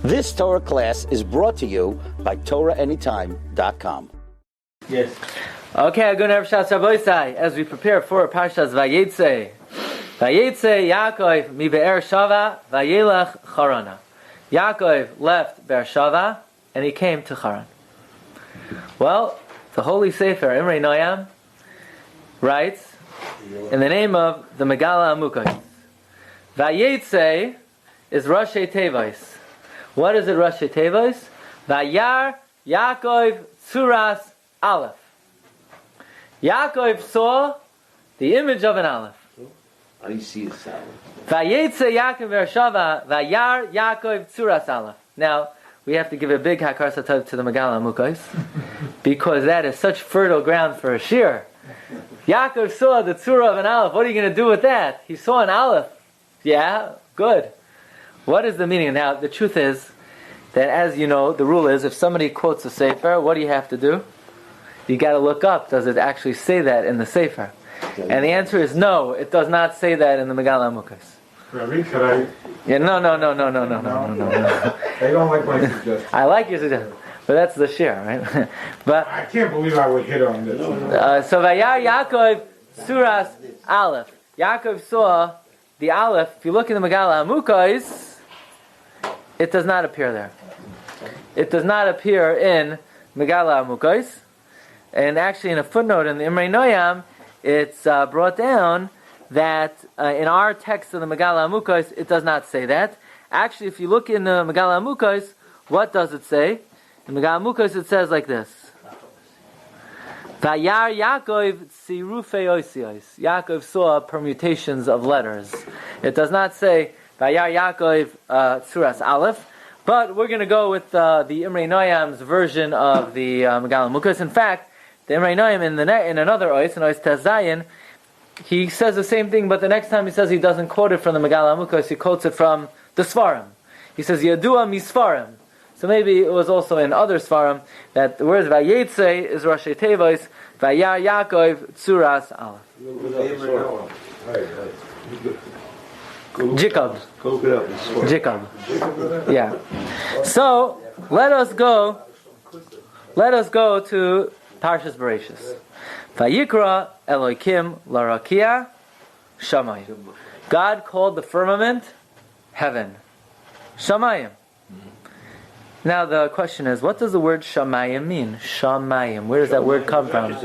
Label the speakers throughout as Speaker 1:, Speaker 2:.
Speaker 1: This Torah class is brought to you by TorahAnytime.com.
Speaker 2: Yes.
Speaker 3: Okay, I'm going to have Shas Rabbi as we prepare for Parsha's Vayeitzey. Vayeitzey Yaakov mi Be'er Shava Vayelech Charana. Yaakov left Beersheva and he came to Haran. Well, the Holy Sefer Imrei Noam writes in the name of the Megaleh Amukos. Vayeitzey is Rashi Tevos. What is it, Rashi Tevos? Vayar Yaakov Tzuras Alef. Yaakov saw the image of an Aleph.
Speaker 2: I see it.
Speaker 3: Vayeitzey Yaakov Beersheva Vayar Yaakov Tzuras Alef. Now, we have to give a big hakar satov to the Megaleh Amukos because that is such fertile ground for a shiur. Yaakov saw the tzura of an Aleph. What are you going to do with that? He saw an Aleph. Yeah, good. What is the meaning? Now, the truth is that, as you know, the rule is if somebody quotes a sefer, what do you have to do? You got to look up. Does it actually say that in the sefer? And the answer is no. It does not say that in the Megaleh Amukos.
Speaker 4: Rabbi, could I?
Speaker 3: Yeah, no.
Speaker 4: I don't like my suggestion.
Speaker 3: I like your suggestion, but that's the shiur, right? But
Speaker 4: I can't believe I would hit on this.
Speaker 3: so Vayar Yaakov Tzuras Aleph. Yaakov saw the Aleph. If you look in the Megaleh Amukos, it does not appear there. It does not appear in Megaleh Amukos. And actually, in a footnote in the Imrei Noam, it's brought down that in our text of the Megaleh Amukos, it does not say that. Actually, if you look in the Megaleh Amukos, what does it say? In Megaleh Amukos, it says like this: Vayar Yaakov tzirufei osios. Yaakov saw permutations of letters. It does not say Vayar Yaakov tzuras Aleph. But we're going to go with the Imrei Noam's version of the Megaleh Amukos. In fact, the Imrei Noam in another ois, in ois Tes Zayin, he says the same thing, but the next time he says he doesn't quote it from the Megaleh Amukos, he quotes it from the Svarim. He says Yadua misfarim. So maybe it was also in other Svarim that the word Vayeitzey is Rashi Tevos, Vayar Yaakov Tzuras Aleph. Jacob. Yeah. So let us go to Parshas Bereshis. Vayikra Elokim Larakia Shamayim. God called the firmament heaven. Shamayim. Now the question is, what does the word Shamayim mean? Shamayim. Where does that word come from? What?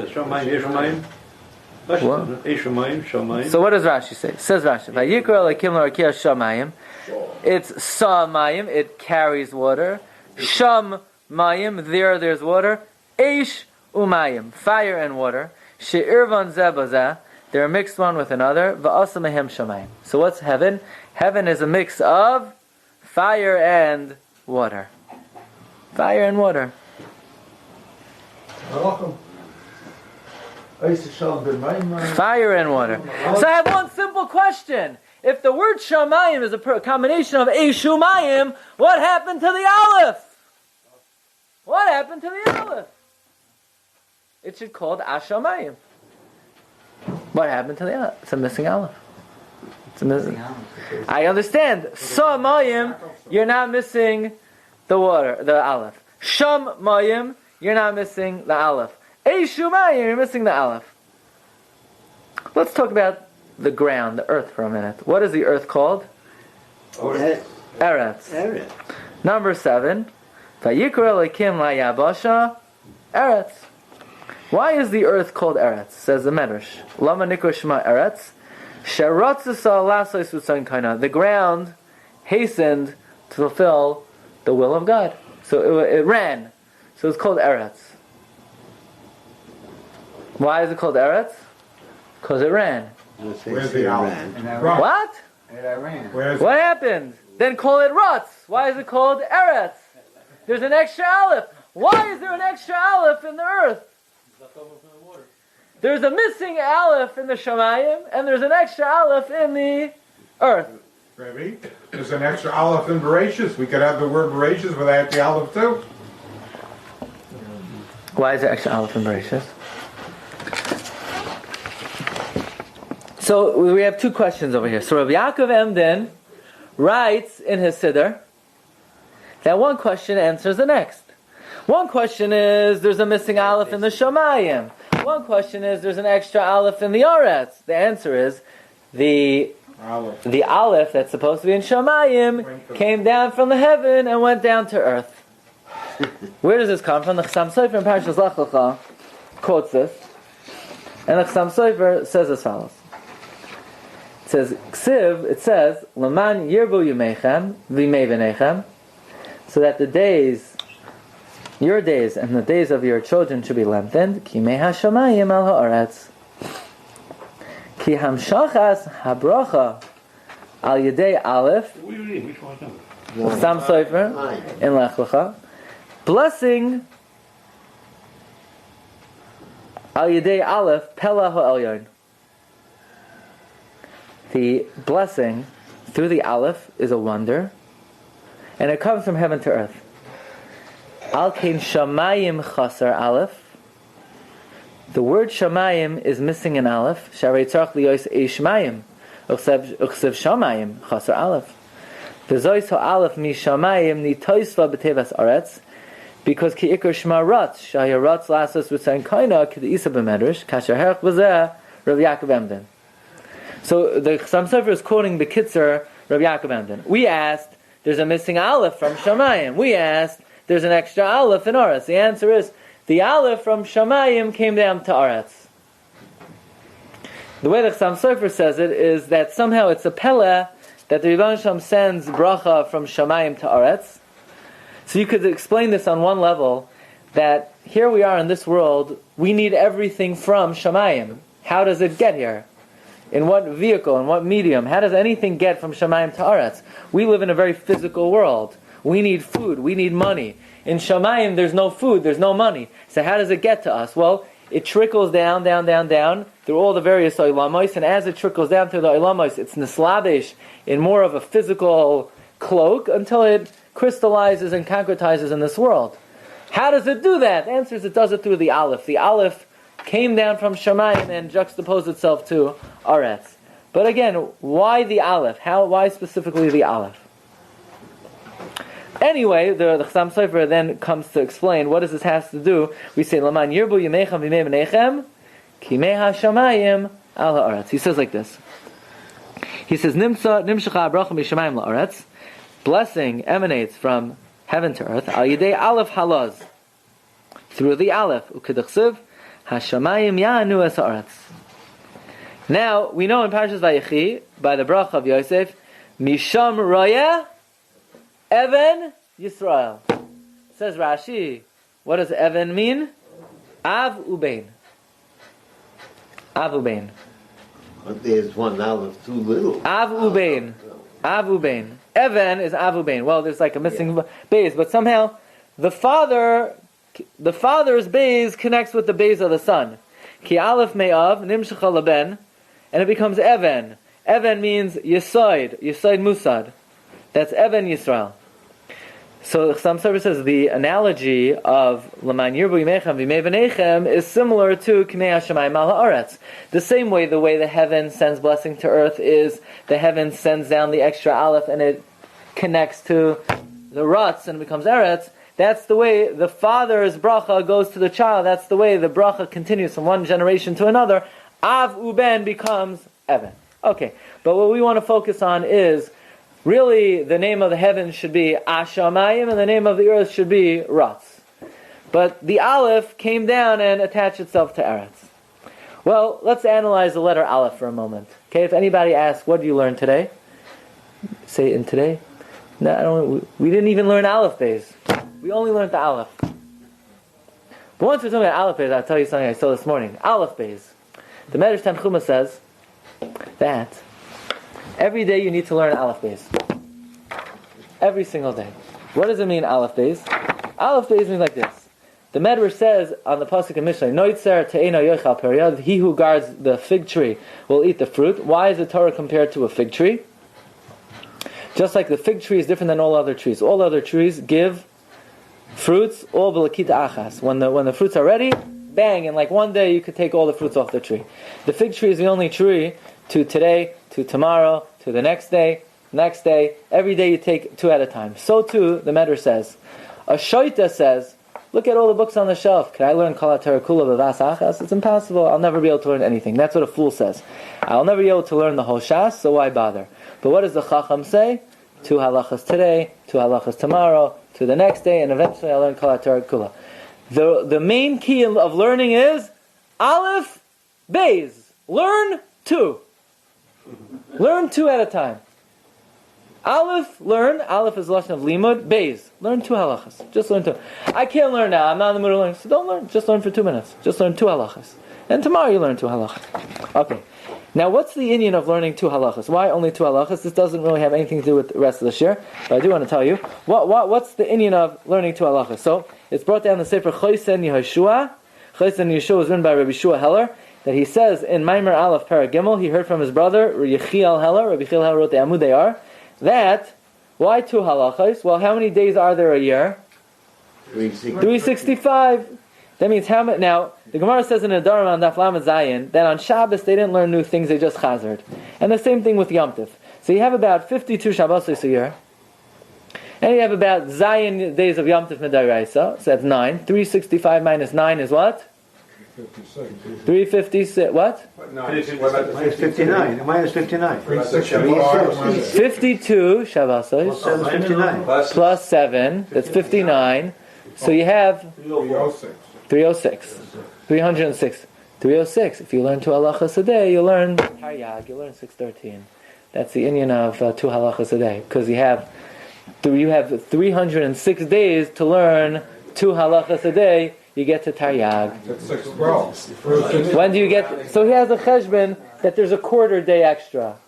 Speaker 3: So what does Rashi say? Says Rashi, Vayikra Elokim Larakia Shamayim. It's Samayim. It carries water. Shamayim. There's water. Eish Umayim. Fire and water. She'irvan zebazah, they're mixed one with another. Va'asa mehem shamayim. So what's heaven? Heaven is a mix of fire and water. Fire and water. Fire and water. So I have one simple question. If the word shamayim is a combination of Shumayim, what happened to the Aleph? What happened to the Aleph? It should be called Ashamayim. What happened to the Aleph? It's a missing Aleph. It's a missing. I understand. Samayim, you're not missing the water, the Aleph. Shamayim, you're not missing the Aleph. Shumayim, you're missing the Aleph. Let's talk about the ground, the earth, for a minute. What is the earth called? Eretz. Number 7. Vayikra Elokim la'yabasha Eretz. Why is the earth called Eretz? Says the Medrash. Lama nikra shema Eretz. Sheratzasa lasos utzayin kaina. The ground hastened to fulfill the will of God. So it ran. So it's called Eretz. Why is it called Eretz? Because it ran.
Speaker 4: Where's the Aleph?
Speaker 3: What? What happened? Then call it Rutz. Why is it called Eretz? There's an extra Aleph. Why is there an extra Aleph in the earth? There's a missing Aleph in the Shamayim, and there's an extra Aleph in the earth.
Speaker 4: Rabbi, there's an extra Aleph in Bereshis. We could have the word Bereshis without the Aleph too.
Speaker 3: Why is there extra Aleph in Bereshis? So we have two questions over here. So Rabbi Yaakov Emden writes in his Siddur that one question answers the next. One question is, there's a missing Aleph in the Shamayim. One question is, there's an extra Aleph in the Aretz. The answer is, the Aleph that's supposed to be in Shamayim came down from the heaven and went down to earth. Where does this come from? The Chassam Sofer in Parsha Lech Lecha quotes this, and the Chassam Sofer says as follows. It says, Ksiv, it says, Laman yirbu yumechem v'imei v'nechem, so that the days, your days and the days of your children should be lengthened, ki mei hashamayim al ha'aretz. Ki hamshachas habracha al yedei Alef, Chassam Sofer in Lech Lecha, blessing al yedei Alef pela ha'elyon. The blessing through the Aleph is a wonder, and it comes from heaven to earth. Al kein shamayim chasar Aleph. The word shamayim is missing an Aleph. Sharei tzarich liyos eishmayim uchsev shamayim chasar Aleph. The zois ha'Aleph mi shamayim nitoisva b'tevas aretz, because ki ikar shma ratz shaya ratz lasas v'tzayin koina ki isa b'medrash kasher herach v'zeh Rabbi Yaakov Emden. So the Chassam Sofer is quoting the Kitzer Rabbi Yaakov Emden. We asked, there's a missing Aleph from Shamayim. We asked, there's an extra Aleph in Aretz. The answer is, the Aleph from Shamayim came down to Aretz. The way the Chassam Sofer says it is that somehow it's a Pele that the Rebbeinu Shalom sends bracha from Shamayim to Aretz. So you could explain this on one level, that here we are in this world, we need everything from Shamayim. How does it get here? In what vehicle, in what medium? How does anything get from Shamayim to Aretz? We live in a very physical world. We need food, we need money. In Shamayim there's no food, there's no money. So how does it get to us? Well, it trickles down through all the various oilamos, and as it trickles down through the oilamos, it's nislabish in more of a physical cloak until it crystallizes and concretizes in this world. How does it do that? The answer is it does it through the Aleph. The Aleph came down from Shamayim and juxtaposed itself to Aretz. But again, why the Aleph? Why specifically the Aleph? Anyway, the Chassam Sofer then comes to explain what does this have to do. We say, Laman yirbu yimechem v'imei v'nechem ki mei hashamayim al ha'aretz. He says like this. He says, Nimshacha bracha mishamayim la'aretz. Blessing emanates from heaven to earth. Al yidei Aleph halaz. Through the Aleph. Ukedachsiv Hashamayim ya'anu es ha'aretz. Now, we know in Parshas Vayeitzey, by the bracha of Yosef, Misham Royeh Even Yisrael. Says Rashi, what does Even mean? Av Ubein. Av Ubein.
Speaker 2: But there's one Aleph too little.
Speaker 3: Av Ubein. Av Ubein. Even is Av Ubein. Well, there's like a missing base, but somehow the father's base connects with the base of the son. Ki Aleph me'av nimshecha leben, and it becomes Even. Even means Yisoid Musad. That's Even Yisrael. So Chassam Sofer says the analogy of Laman Yirbu Yimechem V'imei V'nechem is similar to Kimei Hashamayim Al Ha'aretz. The same way the heaven sends blessing to earth is the heaven sends down the extra Aleph and it connects to the Ratz and it becomes Eretz. That's the way the father's bracha goes to the child. That's the way the bracha continues from one generation to another. Av Uben becomes Even. Okay, but what we want to focus on is really, the name of the heavens should be Ashamayim, and the name of the earth should be Ratz. But the Aleph came down and attached itself to Eretz. Well, let's analyze the letter Aleph for a moment. Okay, if anybody asks, what did you learn today? Say in today? No, we didn't even learn Aleph Beis. We only learned the Aleph. But once we're talking about Aleph Beis, I'll tell you something I saw this morning. Aleph Beis. The Medrash Tanchuma says that every day you need to learn Aleph Beis. Every single day. What does it mean, Aleph Beis? Aleph Beis means like this. The Medrash says on the pasuk in Mishlei, Noitzer te'eno yochal period, he who guards the fig tree will eat the fruit. Why is the Torah compared to a fig tree? Just like the fig tree is different than all other trees. All other trees give fruits, all b'lakita achas. When the fruits are ready, bang, and like one day you could take all the fruits off the tree. The fig tree is the only tree to today, to tomorrow, to the next day. next day. Every day you take 2 at a time. So too, the Medrash says. A Shoita says, look at all the books on the shelf. Can I learn Kol HaTorah Kula B'Vas Achas? It's impossible. I'll never be able to learn anything. That's what a fool says. I'll never be able to learn the whole Shas, so why bother? But what does the Chacham say? 2 halachas today, 2 halachas tomorrow, to the next day, and eventually I'll learn Kol HaTorah Kula. The main key of learning is Alef, Beis. Learn 2. Learn 2 at a time. Alef, learn. Alef is the lashon of limud. Beis, learn 2 halachas. Just learn 2. I can't learn now. I'm not in the mood of learning. So don't learn. Just learn for 2 minutes. Just learn 2 halachas. And tomorrow you learn 2 halachas. Okay. Now, what's the inyan of learning 2 halachas? Why only 2 halachas? This doesn't really have anything to do with the rest of the shiur, but I do want to tell you what's the inyan of learning 2 halachas. So it's brought down in the Sefer Chosen Yehoshua. Chosen Yehoshua was written by Rabbi Shua Heller. That he says in Maimer Aleph Parag Gimel, he heard from his brother Yechiel Heller. Rabbi Yechiel Heller wrote the Amudei Ar. That why 2 halachas? Well, how many days are there a year? 365. That means how many? Now the Gemara says in Adarim on Daf Lamed Zayin that on Shabbos they didn't learn new things; they just chazered. And the same thing with Yom Tov. So you have about 52 Shabbosos a year, and you have about Zayin days of Yom Tov Midaraisa. So that's 9. 365 minus 9 is what? 356. What?
Speaker 5: Minus 59. Minus 59.
Speaker 3: 52 Shabbosos plus 7. That's 59. So you have 306. 306. 306. If you learn 2 halachas a day, you learn Taryag, you learn 613. That's the inyan of 2 halachas a day. Because you have 306 days to learn 2 halachas a day, you get to Taryag.
Speaker 4: That's 612.
Speaker 3: When do you get... So he has a cheshbon that there's a quarter day extra.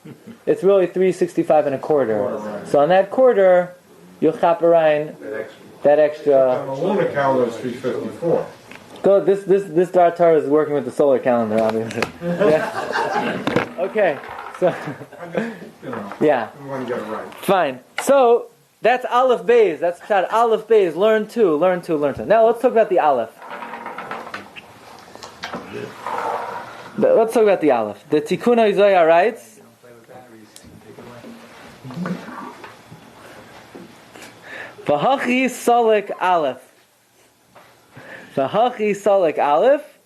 Speaker 3: It's really 365 and a quarter. So on that quarter, you'll chaperine that extra...
Speaker 4: On the lunar calendar is 354.
Speaker 3: So this Torah is working with the solar calendar, obviously. Yeah. Okay, so yeah,
Speaker 4: We want to get it right.
Speaker 3: fine. So that's Aleph Beis. That's Pshat Aleph Beis. Learn 2. Now let's talk about the Aleph. Let's talk about the Aleph. The Tikkun HaZohar writes. V'hachi Salek Aleph. V'hachi Salek Aleph,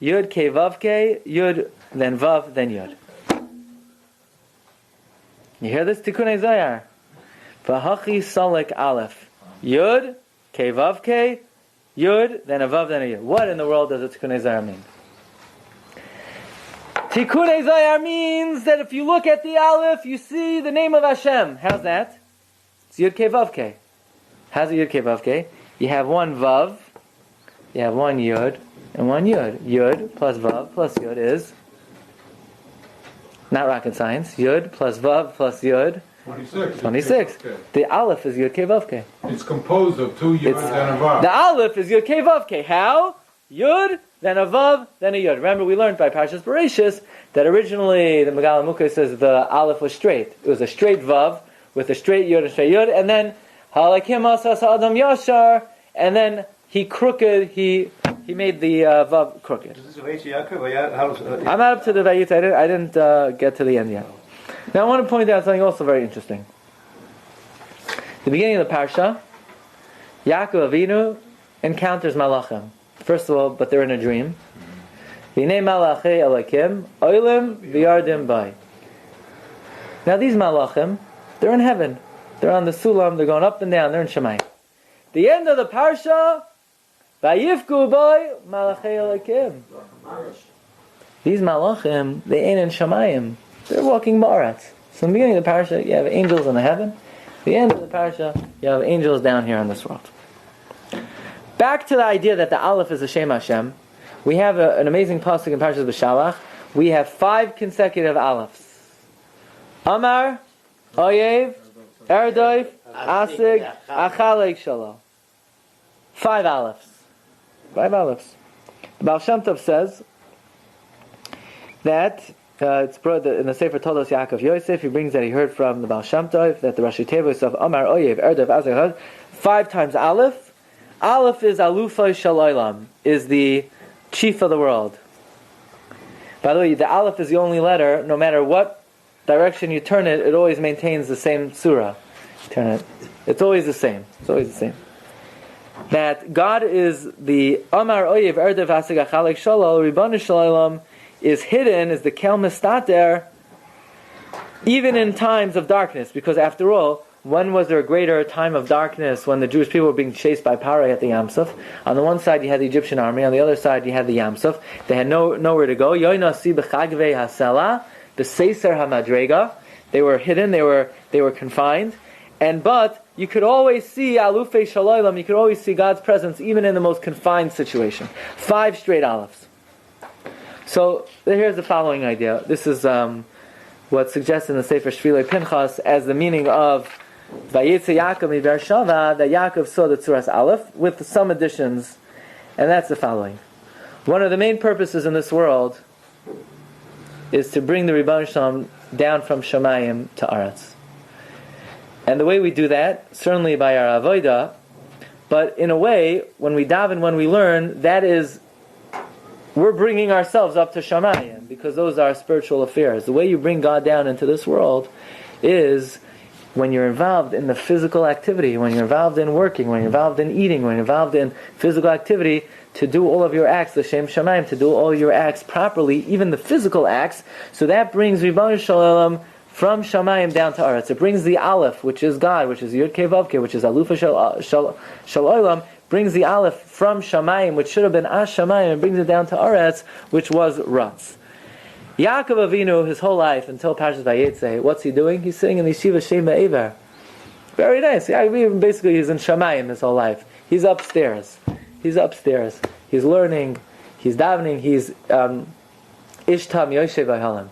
Speaker 3: Yud Ke Vav Ke, Yud, then Vav, then Yud. You hear this? Tikkun HaZohar. V'hachi Salek Aleph, Yud Ke Vav Ke, Yud, then a Vav, then a Yud. What in the world does a Tikkun HaZohar mean? Tikkun HaZohar means that if you look at the Aleph, you see the name of Hashem. How's that? It's Yud Ke Vav Ke. How's it Yud Ke Vav Ke? You have one Vav, you have one Yud, and one Yud. Yud plus Vav plus Yud is not rocket science. Yud plus Vav plus Yud, 26. The Aleph is Yud Ke Vav Ke.
Speaker 4: It's composed of 2 Yuds and a Vav.
Speaker 3: The Aleph is Yud Ke Vav Ke. How? Yud, then a Vav, then a Yud. Remember, we learned by Parshas Bereshis that originally the Megaleh Amukos says the Aleph was straight. It was a straight Vav with a straight Yud and straight Yud, and then Halakim Asas Adam Yashar, and then he crooked. He made the Vav crooked.
Speaker 5: Is this Vayeitzey Yaakov?
Speaker 3: I'm not up to the Vayeitzey. I didn't get to the end yet. Now I want to point out something also very interesting. The beginning of the Parsha, Yaakov Avinu encounters Malachim. First of all, but they're in a dream. V'nei Malachei Elakim Oilim V'yardim Bai. Now these Malachim, they're in heaven. They're on the Sulam. They're going up and down. They're in Shemayim. The end of the Parsha, Vayifku Bai Malachei Elakim. These Malachim, they ain't in Shemayim. They're walking Ba'aretz. So in the beginning of the Parsha, you have angels in the heaven. The end of the Parsha, you have angels down here on this world. Back to the idea that the Aleph is a Shem Hashem. We have an amazing pasuk in Parshas B'Shalach. We have 5 consecutive Alephs. Amar, Oyev, Erdoif, Asig, Achalek Shalom. 5 Alephs. 5 Alephs. The Baal Shem Tov says that it's brought in the Sefer Todos Yaakov Yosef. He brings that he heard from the Baal Shem Tov that the Rashi Tevos of Amar, Oyev, Erdoif, Asig, 5 times Aleph. Aleph is Alufay Shalaylam, is the chief of the world. By the way, the Aleph is the only letter, no matter what direction you turn it, it always maintains the same surah. Turn it. It's always the same. It's always the same. That God is the Amar Oyev Erdev Asagachalek Shalal Ribbanu Shalom is hidden, is the Kel Mistater, even in times of darkness. Because after all, when was there a greater time of darkness when the Jewish people were being chased by Parah at the Yam Suf? On the one side you had the Egyptian army, on the other side you had the Yam Suf. They had nowhere to go. Yoinasi b'chagvei hasela b'seiser hamadrega. They were hidden. They were confined. But you could always see Alufei Shalaylam. You could always see God's presence even in the most confined situation. 5 straight Alefs. So here's the following idea. This is what's suggested in the Sefer Shvilei Pinchas as the meaning of Vayeitzey Yaakov mi Beersheva, that Yaakov saw the Tzuras Alef with some additions, and that's the following. One of the main purposes in this world is to bring the Ribbon Shalom down from Shamayim to Aretz. And the way we do that, certainly by our avodah, but in a way, when we daven, when we learn, that is, we're bringing ourselves up to Shamayim, because those are spiritual affairs. The way you bring God down into this world is when you're involved in the physical activity, when you're involved in working, when you're involved in eating, when you're involved in physical activity, to do all of your acts, l'shem shamayim, to do all your acts properly, even the physical acts. So that brings Ribbon Shalom from Shamayim down to Aretz. It brings the Alef, which is God, which is Yud Kei Vav Kei, which is Alufa Shal Olam, brings the Alef from Shamayim, which should have been Ash Shamayim, and brings it down to Aretz, which was Ratz. Yaakov Avinu, his whole life, until Parsha Vayeitzey, what's he doing? He's sitting in the Yeshiva Shema Ever. Very nice. Basically, he's in Shamayim his whole life. He's upstairs. He's learning. He's davening. He's Ishtam Yoshev V'Halam.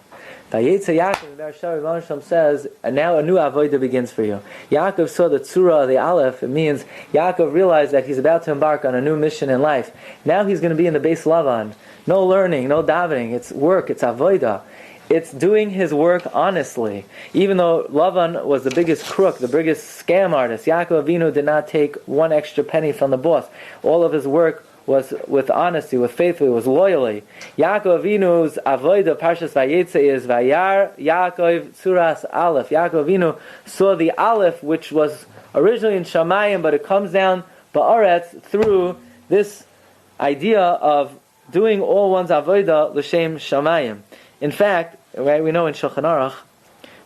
Speaker 3: Vayeitzey Yaakov Beersheva says, and now a new avodah begins for you. Yaakov saw the tzura, the Alef. It means Yaakov realized that he's about to embark on a new mission in life. Now he's going to be in the Beis Lavan. No learning, no davening. It's work. It's avodah. It's doing his work honestly. Even though Lavan was the biggest crook, the biggest scam artist, Yaakov Avinu did not take one extra penny from the boss. All of his work was with honesty, with faithfully, was loyally. Yaakov Avinu's avodah, Parshas Vayeitzey, is Vayar Yaakov Tzuras Alef. Yaakov Avinu saw the Alef, which was originally in Shamayim, but it comes down Ba'aretz through this idea of doing all one's avodah l'shem Shamayim. In fact, right, we know in Shulchan Aruch,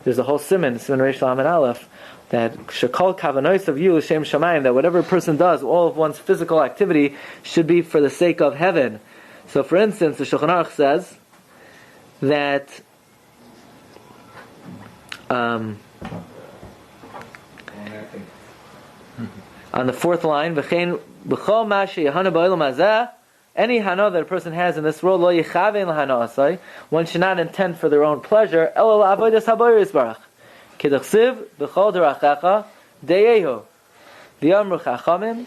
Speaker 3: there's a whole siman Reish Lamed Aleph, that shekol kavanos of you l'shem shamayim, that whatever a person does, all of one's physical activity should be for the sake of heaven. So, for instance, the Shulchan Aruch says that on the 4th line, v'chein b'chol ma sheyahana ba'olam hazeh, any hana that a person has in this world, lo yichavein l'hana asay, one should not intend for their own pleasure, elo la'avodas habayis barach. Kedachsiv b'chol derachecha deyehu v'yamru chachamim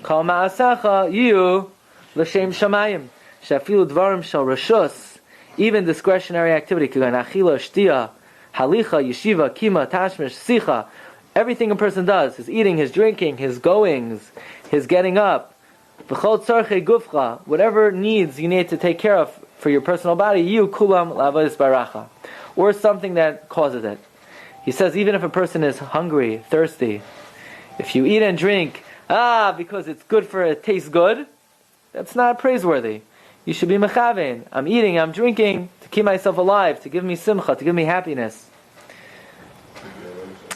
Speaker 3: kol ma'asacha yiyu l'shem shamayim shafilu dvarim shal rashus, even discretionary activity, kagan achila, shtia, halicha, yeshiva, kima, tashmish, sicha, everything a person does, his eating, his drinking, his goings, his getting up, v'chol tzarchei gufcha, whatever needs you need to take care of for your personal body, yiyu kulam la'avodas baracha, or something that causes it. He says even if a person is hungry, thirsty, if you eat and drink, because it's good it tastes good, that's not praiseworthy. You should be mechavein. I'm eating, I'm drinking to keep myself alive, to give me simcha, to give me happiness.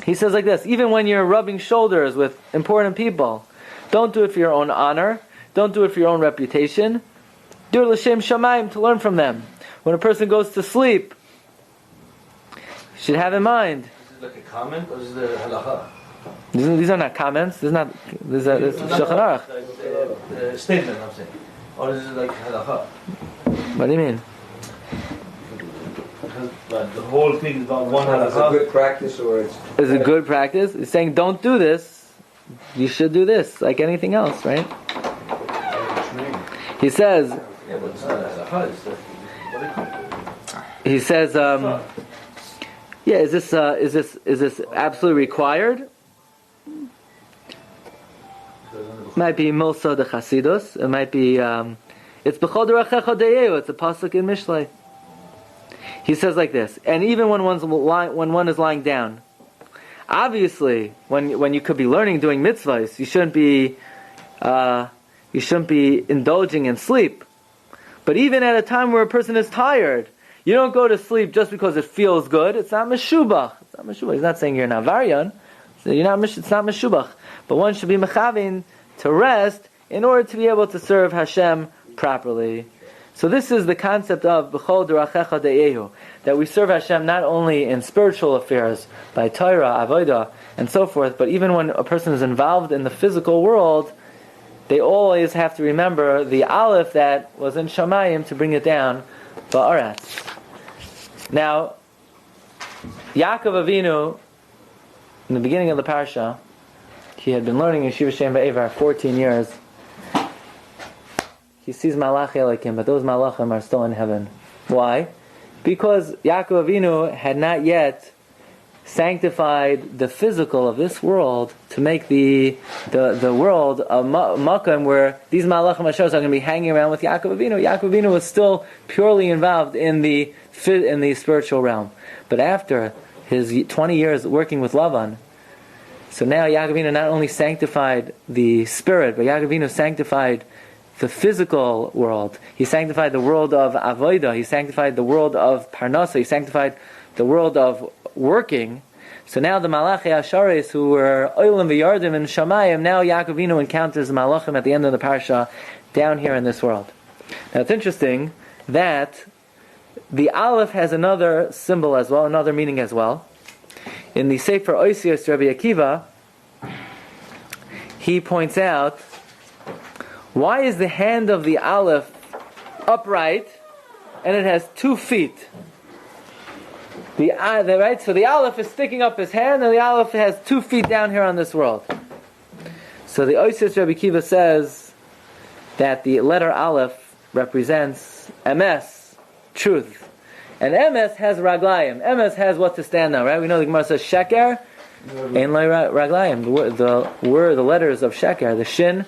Speaker 3: He says like this, even when you're rubbing shoulders with important people, don't do it for your own honor, don't do it for your own reputation, do it l'shem shamayim, to learn from them. When a person goes to sleep, you should have in mind,
Speaker 6: like a comment, or is it a halacha?
Speaker 3: These are not comments. This is Shulchan Aruch.
Speaker 6: Statement, I'm saying. Or is it like halacha?
Speaker 3: What do you mean?
Speaker 6: But the whole thing is about one halacha.
Speaker 7: Is it good practice, or it's...
Speaker 3: Is it good practice? He's saying don't do this. You should do this, like anything else, right? He says...
Speaker 6: Yeah, but it's not halacha. It's what do you call it?
Speaker 3: He says... Yeah, is this absolutely required? It might be Milsa de Chasidus. It might be it's B'chol Derachecha Deyehu. It's a pasuk in Mishlei. he says like this, and even when when one is lying down, obviously, when you could be learning, doing mitzvahs, you shouldn't be indulging in sleep. But even at a time where a person is tired, you don't go to sleep just because it feels good. It's not meshubach. He's not saying you're not varyan. So it's not meshubach. But one should be mechavin to rest in order to be able to serve Hashem properly. So this is the concept of b'chol derachecha de'ehu, that we serve Hashem not only in spiritual affairs, by Torah, avodah, and so forth, but even when a person is involved in the physical world, they always have to remember the Alef that was in Shamayim to bring it down ba'aretz. Now, Yaakov Avinu, in the beginning of the Parsha, he had been learning in Yeshiva Shem Ba'evar 14 years. He sees Malach Elikim, but those Malachim are still in heaven. Why? Because Yaakov Avinu had not yet sanctified the physical of this world to make the world a makam where these Malachim Ashos are going to be hanging around with Yaakov Avinu. Yaakov Avinu was still purely involved in the spiritual realm. But after his 20 years working with Lavan, so now Yaakov Avinu not only sanctified the spirit, but Yaakov Avinu sanctified the physical world. He sanctified the world of avodah. He sanctified the world of parnasa. He sanctified the world of working. So now the Malachei Ashares, who were Oilim v'Yardim and Shamayim, now Yaakov Avinu encounters the Malachim at the end of the Parsha down here in this world. Now it's interesting that the Aleph has another symbol as well, another meaning as well. In the Sefer Oisios Rabbi Akiva, he points out, why is the hand of the Aleph upright and it has 2 feet? So the Aleph is sticking up his hand and the Aleph has 2 feet down here on this world. So the Oisios Rabbi Akiva says that the letter Aleph represents emes, truth. And emes has raglayim. Emes has what to stand on, right? We know the Gemara says sheker, ein lo raglayim. The letters of sheker, the shin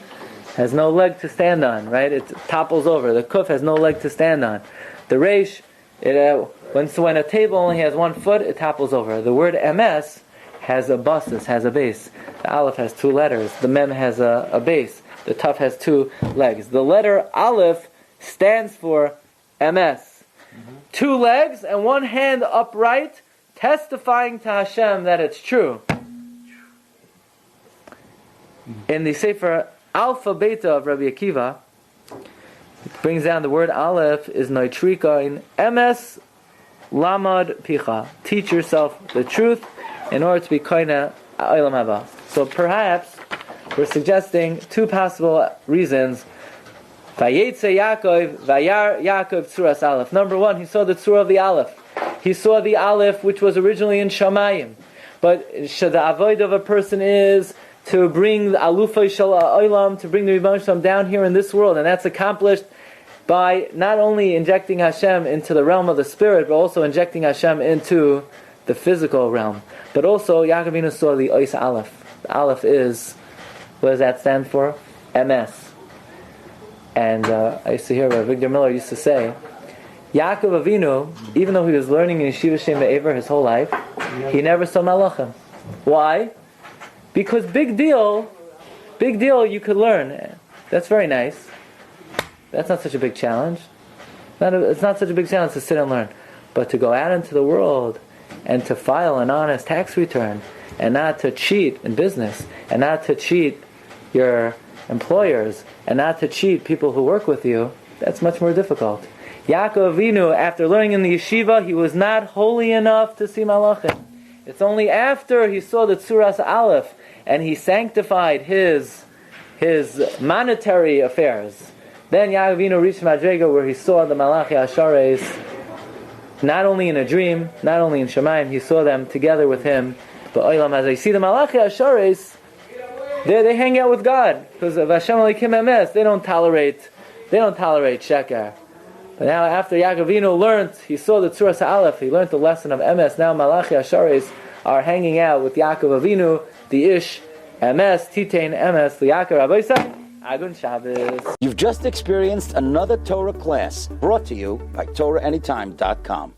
Speaker 3: has no leg to stand on, right? It topples over. The kuf has no leg to stand on. The reish, when a table only has 1 foot, it topples over. The word emes has a basis, has a base. The aleph has 2 letters. The mem has a base. The taf has 2 legs. The letter aleph stands for emes. 2 legs and 1 hand upright, testifying to Hashem that it's true. In the Sefer Alpha Beta of Rabbi Akiva, it brings down the word Aleph is noitrika in emes lamad picha. Teach yourself the truth in order to be koine olam haba. So perhaps we're suggesting 2 possible reasons. Vayeitzey Yaakov, Vayar Yaakov Tzuras Aleph. Number 1, he saw the tzura of the Aleph. He saw the Aleph, which was originally in Shamayim. But the avoid of a person is to bring the Alufay Shal Olam, to bring the Rebbeinu Shalom down here in this world. And that's accomplished by not only injecting Hashem into the realm of the spirit, but also injecting Hashem into the physical realm. But also, Yaakov Avinu saw the Ois Aleph. The Aleph is, what does that stand for? MS. And I used to hear what Victor Miller used to say, Yaakov Avinu, even though he was learning in Yeshiva Shem Ba'evar his whole life, he never saw Malachim. Why? Because big deal you could learn. That's very nice. That's not such a big challenge. It's not such a big challenge to sit and learn. But to go out into the world and to file an honest tax return and not to cheat in business and not to cheat your employers and not to cheat people who work with you, that's much more difficult. Yaakov Avinu, after learning in the yeshiva, he was not holy enough to see Malachim. It's only after he saw the Tzuras Aleph and he sanctified his monetary affairs, then Yaakov Avinu reached Madrega where he saw the Malachei Ashares, not only in a dream, not only in Shemayim, he saw them together with him. But Olam, as I see the Malachei Ashares, they hang out with God because of Hashem Elikim Emes. They don't tolerate sheker. But now, after Yaakov Avinu learned, he saw the Tzuras Aleph. He learned the lesson of Emes. Now Malachei Ashares are hanging out with Yaakov Avinu, the Ish Emes, Titein Emes, the Yaakov Vayeitzey, Agun Shabbos.
Speaker 1: You've just experienced another Torah class brought to you by TorahAnytime.com.